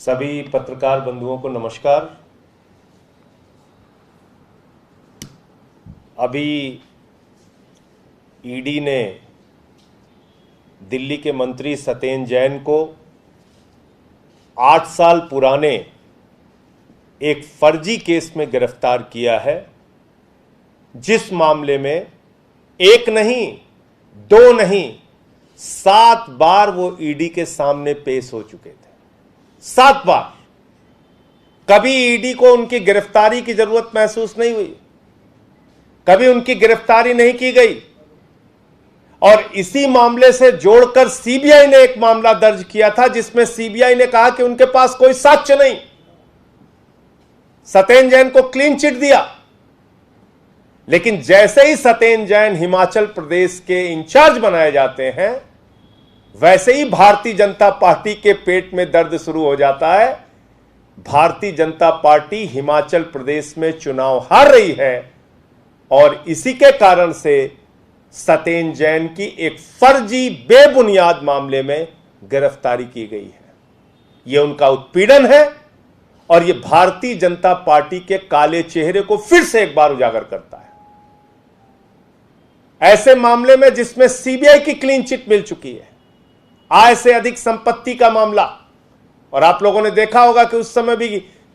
सभी पत्रकार बंधुओं को नमस्कार। अभी ईडी ने दिल्ली के मंत्री सतेन जैन को 8 साल पुराने एक फर्जी केस में गिरफ्तार किया है, जिस मामले में एक नहीं, 2 नहीं, 7 बार वो ईडी के सामने पेश हो चुके थे। 7 बार। कभी ईडी को उनकी गिरफ्तारी की जरूरत महसूस नहीं हुई, कभी उनकी गिरफ्तारी नहीं की गई। और इसी मामले से जोड़कर सीबीआई ने एक मामला दर्ज किया था, जिसमें सीबीआई ने कहा कि उनके पास कोई साक्ष्य नहीं। सतेन जैन को क्लीन चिट दिया, लेकिन जैसे ही सतेन जैन हिमाचल प्रदेश के इंचार्ज बनाए जाते हैं, वैसे ही भारतीय जनता पार्टी के पेट में दर्द शुरू हो जाता है। भारतीय जनता पार्टी हिमाचल प्रदेश में चुनाव हार रही है और इसी के कारण से सतेन जैन की एक फर्जी बेबुनियाद मामले में गिरफ्तारी की गई है। यह उनका उत्पीड़न है और यह भारतीय जनता पार्टी के काले चेहरे को फिर से एक बार उजागर करता है। ऐसे मामले में जिसमें सीबीआई की क्लीन चिट मिल चुकी है, आय से अधिक संपत्ति का मामला, और आप लोगों ने देखा होगा कि उस समय भी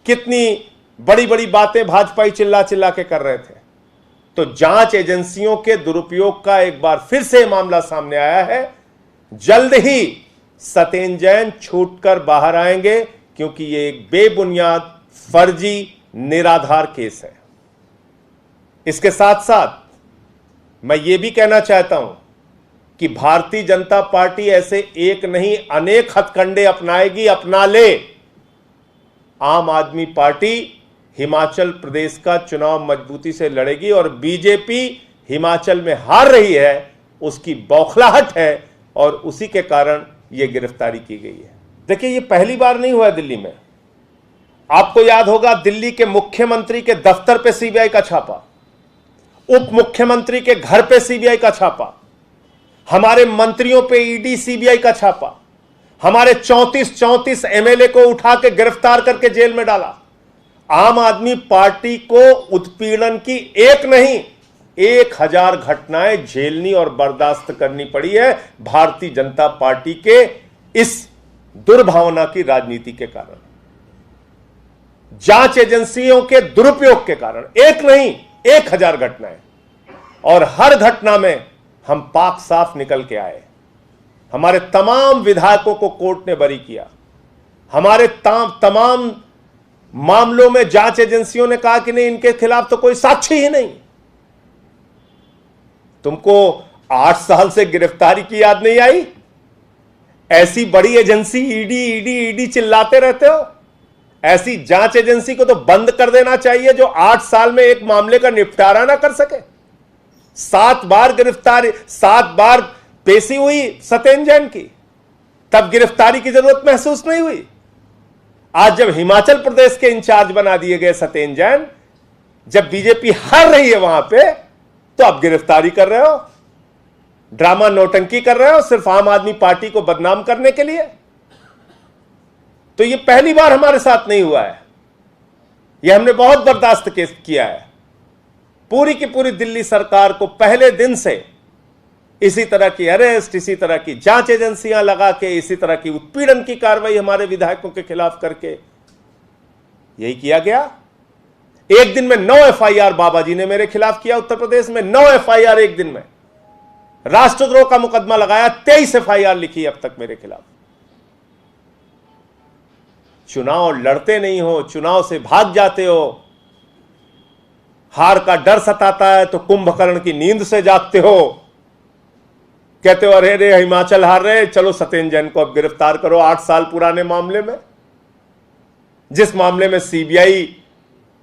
कितनी बड़ी बड़ी बातें भाजपाई चिल्ला चिल्ला के कर रहे थे। तो जांच एजेंसियों के दुरुपयोग का एक बार फिर से मामला सामने आया है। जल्द ही सतेन जैन छूटकर बाहर आएंगे, क्योंकि यह एक बेबुनियाद, फर्जी, निराधार केस है। इसके साथ साथ मैं यह भी कहना चाहता हूं कि भारतीय जनता पार्टी ऐसे एक नहीं अनेक हथकंडे अपनाएगी, अपना ले। आम आदमी पार्टी हिमाचल प्रदेश का चुनाव मजबूती से लड़ेगी और बीजेपी हिमाचल में हार रही है, उसकी बौखलाहट है और उसी के कारण यह गिरफ्तारी की गई है। देखिए, यह पहली बार नहीं हुआ दिल्ली में। आपको याद होगा, दिल्ली के मुख्यमंत्री के दफ्तर पे सीबीआई का छापा, उप मुख्यमंत्री के घर पे सीबीआई का छापा, हमारे मंत्रियों पे ईडी सीबीआई का छापा, हमारे 34 एमएलए को उठा के गिरफ्तार करके जेल में डाला। आम आदमी पार्टी को उत्पीड़न की एक नहीं 1000 घटनाएं झेलनी और बर्दाश्त करनी पड़ी है भारतीय जनता पार्टी के इस दुर्भावना की राजनीति के कारण, जांच एजेंसियों के दुरुपयोग के कारण। एक नहीं 1000 घटनाएं, और हर घटना में हम पाक साफ निकल के आए। हमारे तमाम विधायकों को कोर्ट ने बरी किया। हमारे तमाम मामलों में जांच एजेंसियों ने कहा कि नहीं, इनके खिलाफ तो कोई साक्षी ही नहीं। तुमको 8 साल से गिरफ्तारी की याद नहीं आई? ऐसी बड़ी एजेंसी ईडी ईडी ईडी चिल्लाते रहते हो। ऐसी जांच एजेंसी को तो बंद कर देना चाहिए जो 8 साल में एक मामले का निपटारा ना कर सके। 7 बार गिरफ्तारी, 7 बार पेशी हुई सतेन जैन की, तब गिरफ्तारी की जरूरत महसूस नहीं हुई। आज जब हिमाचल प्रदेश के इंचार्ज बना दिए गए सतेन जैन, जब बीजेपी हार रही है वहां पे, तो आप गिरफ्तारी कर रहे हो, ड्रामा नौटंकी कर रहे हो सिर्फ आम आदमी पार्टी को बदनाम करने के लिए। तो यह पहली बार हमारे साथ नहीं हुआ है, यह हमने बहुत बर्दाश्त किया है। पूरी की पूरी दिल्ली सरकार को पहले दिन से इसी तरह की अरेस्ट, इसी तरह की जांच एजेंसियां लगा के, इसी तरह की उत्पीड़न की कार्रवाई हमारे विधायकों के खिलाफ करके यही किया गया। एक दिन में 9 एफआईआर बाबाजी ने मेरे खिलाफ किया। उत्तर प्रदेश में 9 एफआईआर एक दिन में। राष्ट्रद्रोह का मुकदमा लगाया, 23 एफआईआर लिखी अब तक मेरे खिलाफ। चुनाव लड़ते नहीं हो, चुनाव से भाग जाते हो, हार का डर सताता है तो कुंभकर्ण की नींद से जागते हो, कहते हो अरे रे हिमाचल हार रहे, चलो सतेन जैन को अब गिरफ्तार करो 8 साल पुराने मामले में, जिस मामले में सीबीआई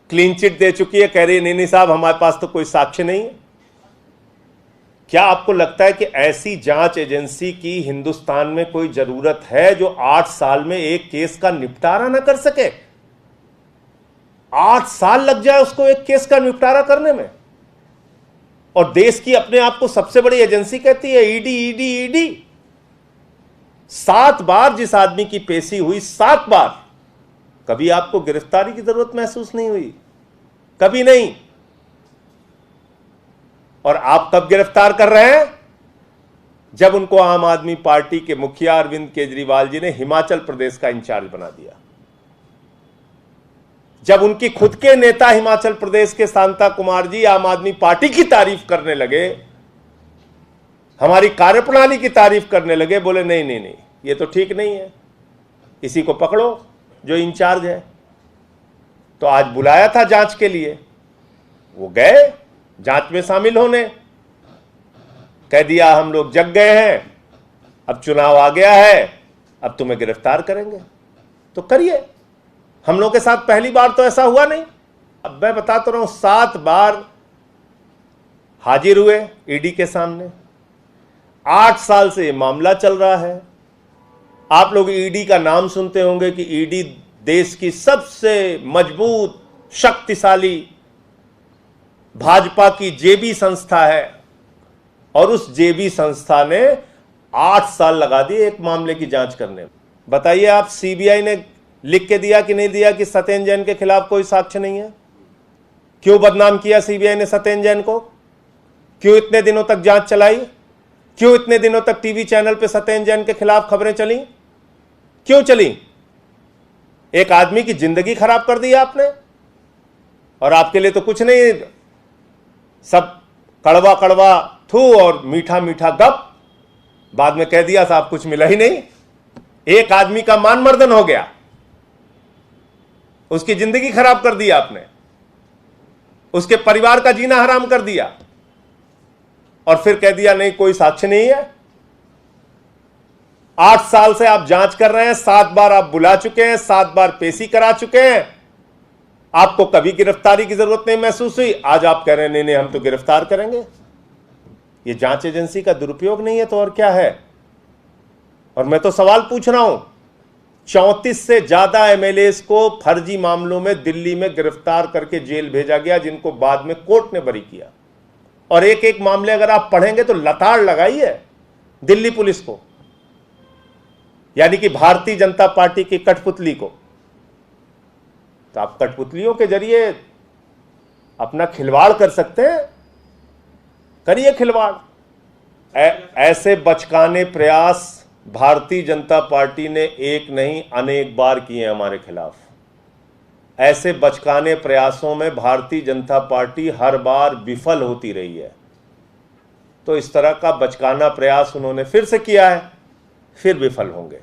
क्लीन चिट दे चुकी है। कह रही नहीं साहब, हमारे पास तो कोई साक्ष्य नहीं है। क्या आपको लगता है कि ऐसी जांच एजेंसी की हिंदुस्तान में कोई जरूरत है जो 8 साल में एक केस का निपटारा ना कर सके? 8 साल लग जाए उसको एक केस का निपटारा करने में, और देश की अपने आप को सबसे बड़ी एजेंसी कहती है ईडी ईडी ईडी। 7 बार जिस आदमी की पेशी हुई, 7 बार कभी आपको गिरफ्तारी की जरूरत महसूस नहीं हुई, कभी नहीं। और आप कब गिरफ्तार कर रहे हैं? जब उनको आम आदमी पार्टी के मुखिया अरविंद केजरीवाल जी ने हिमाचल प्रदेश का इंचार्ज बना दिया। जब उनकी खुद के नेता हिमाचल प्रदेश के शांता कुमार जी आम आदमी पार्टी की तारीफ करने लगे, हमारी कार्यप्रणाली की तारीफ करने लगे, बोले नहीं नहीं नहीं, ये तो ठीक नहीं है, इसी को पकड़ो जो इंचार्ज है। तो आज बुलाया था जांच के लिए, वो गए जांच में शामिल होने, कह दिया हम लोग जग गए हैं, अब चुनाव आ गया है, अब तुम्हें गिरफ्तार करेंगे। तो करिए, हम लोग के साथ पहली बार तो ऐसा हुआ नहीं। अब मैं बताता रहा हूं, 7 बार हाजिर हुए ईडी के सामने, 8 साल से ये मामला चल रहा है। आप लोग ईडी का नाम सुनते होंगे कि ईडी देश की सबसे मजबूत, शक्तिशाली, भाजपा की जेबी संस्था है, और उस जेबी संस्था ने 8 साल लगा दिए एक मामले की जांच करने में। बताइए आप, सीबीआई ने लिख के दिया कि नहीं दिया कि सत्येंद्र जैन के खिलाफ कोई साक्ष्य नहीं है? क्यों बदनाम किया सीबीआई ने सत्येंद्र जैन को? क्यों इतने दिनों तक जांच चलाई? क्यों इतने दिनों तक टीवी चैनल पे सत्येंद्र जैन के खिलाफ खबरें चली? क्यों चली? एक आदमी की जिंदगी खराब कर दी आपने, और आपके लिए तो कुछ नहीं, सब कड़वा कड़वा थू और मीठा मीठा गप। बाद में कह दिया साहब कुछ मिला ही नहीं। एक आदमी का मान मर्दन हो गया, उसकी जिंदगी खराब कर दी आपने, उसके परिवार का जीना हराम कर दिया, और फिर कह दिया नहीं कोई साक्ष्य नहीं है। 8 साल से आप जांच कर रहे हैं, 7 बार आप बुला चुके हैं, 7 बार पेशी करा चुके हैं, आपको कभी गिरफ्तारी की जरूरत नहीं महसूस हुई। आज आप कह रहे हैं नहीं नहीं हम तो गिरफ्तार करेंगे। ये जांच एजेंसी का दुरुपयोग नहीं है तो और क्या है? और मैं तो सवाल पूछ रहा हूं, 34 से ज्यादा एमएलए को फर्जी मामलों में दिल्ली में गिरफ्तार करके जेल भेजा गया, जिनको बाद में कोर्ट ने बरी किया। और एक एक मामले अगर आप पढ़ेंगे तो लताड़ लगाई है दिल्ली पुलिस को, यानी कि भारतीय जनता पार्टी की कठपुतली को। तो आप कठपुतलियों के जरिए अपना खिलवाड़ कर सकते हैं, करिए खिलवाड़। ऐसे बचकाने प्रयास भारतीय जनता पार्टी ने एक नहीं अनेक बार किए हमारे खिलाफ। ऐसे बचकाने प्रयासों में भारतीय जनता पार्टी हर बार विफल होती रही है। तो इस तरह का बचकाना प्रयास उन्होंने फिर से किया है, फिर विफल होंगे।